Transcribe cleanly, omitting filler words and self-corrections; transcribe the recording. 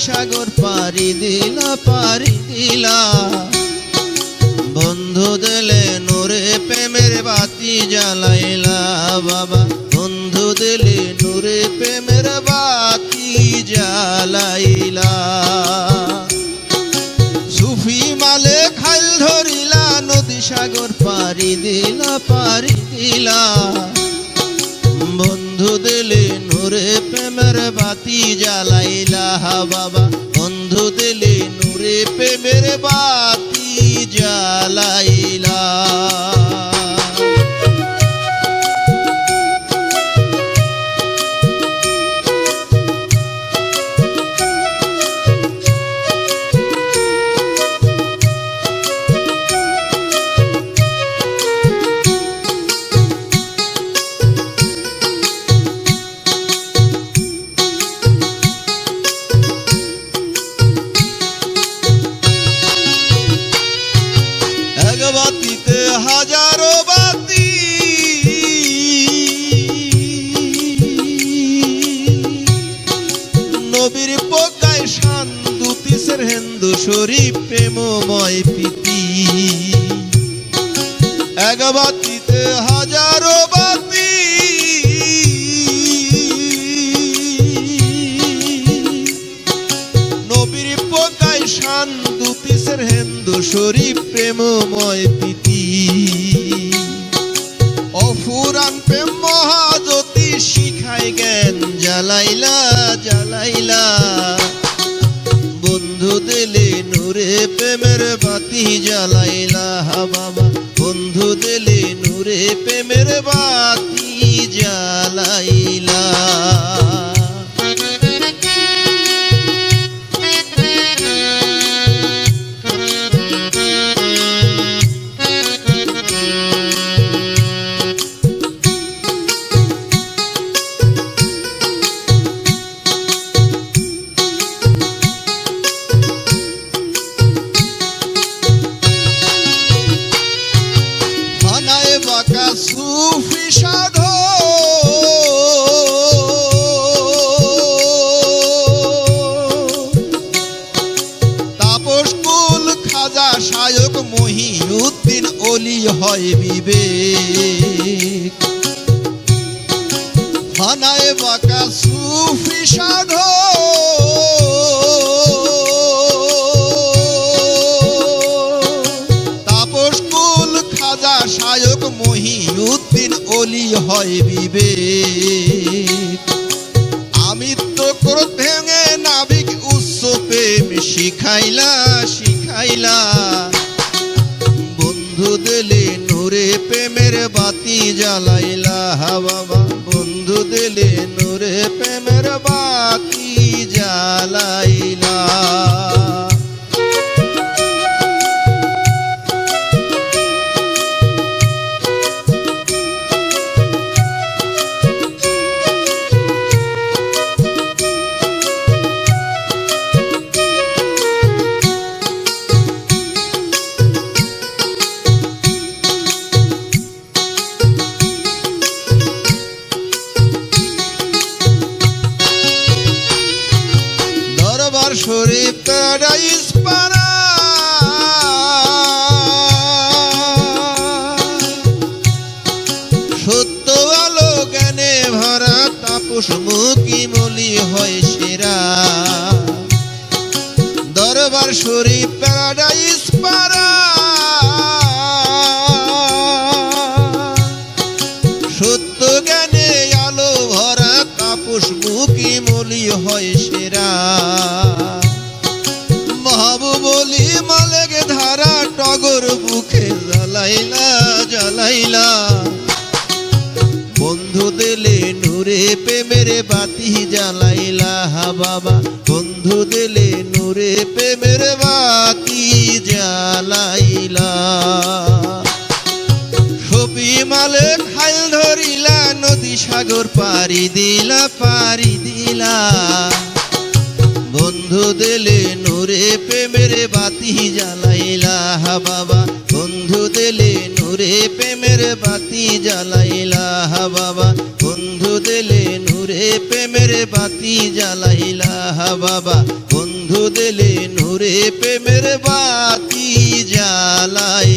সাগর পারি দিলা পারি দিলা। বন্ধু দিলে নূরে প্রেমের বাতি জ্বালাইলা বাবা, বন্ধু দিলে নূরে প্রেমের বাতি জ্বালাইলা। সুফি মালে খাইল ধরিলা, নদী সাগর পারি দিলা পারি দিলা। বন্ধু দিলে নূরে প্রেমের বাতি জ্বালাইলা বাবা, বন্ধু দিলে নূরে প্রেমের বাতি জ্বালাইলা। বাতিতে হাজারো বাতি, নবীর পোকায় শান দুতিসের হিন্দু শরীফ প্রেমময় প্রীতি। এক বাতিতে হাজারো বাতি, নবীর পোকায় শান দুতিসের হিন্দু শরীফ প্রেমময় প্রীতি। অফুরান প্রেম মহাজ্যোতি শিখায় জ্ঞান জ্বালাইলা জ্বালাইলা। বন্ধু দিলে নূরে প্রেমের বাতি জ্বালাইলা বাবা, বন্ধু দিলে নূরে প্রেমের বাতি জ্বালাইলা। বাঁকা সুফি সাধো তাপস কুল খাজা শায়ক মহিউদ্দিন ওলি হয় বিবেক। ফানায় বাঁকা সুফি সাধো শায়ক মহিউদ্দিন ওলি হয় বিবেক। আমিত্ব ক্রোধ ভেঙে নাবিক উচ্চ প্রেম শিখাইলা শিখাইলা। বন্ধু দিলে নূরে প্রেমের বাতি জ্বালাইলা বাবা, বন্ধু দিলে নূরে প্রেমের বাতি জ্বালাইলা। শরীফ প্যারাডাইস পাড়া, সত্য আলো জ্ঞানে ভরা তাপস মুখী মলি হয় সেরা। দরবার শরীফ প্যারাডাইস পাড়া, সত্য জ্ঞানে আলো ভরা তাপস মুখী মলি হয় সেরা। বলি মালেক ধারা টগর বুকে জ্বালাইলা জ্বালাইলা। বন্ধু দিলে নূরে প্রেমের বাতি জ্বালাইলা বাবা, বন্ধু দিলে নূরে প্রেমের বাতি জ্বালাইলা। সবি মালেক হাইল ধরিলা, নদী সাগর পারি দিলা পারি দিলা। বন্ধু দিলে নূরে প্রেমের বাতি জ্বালাইলা বাবা, বন্ধু দিলে নূরে প্রেমের বাতি জ্বালাইলা বাবা, বন্ধু দিলে নূরে প্রেমের বাতি জ্বালাইলা বাবা, বন্ধু বন্ধু দিলে নূরে প্রেমের বাতি জ্বালায়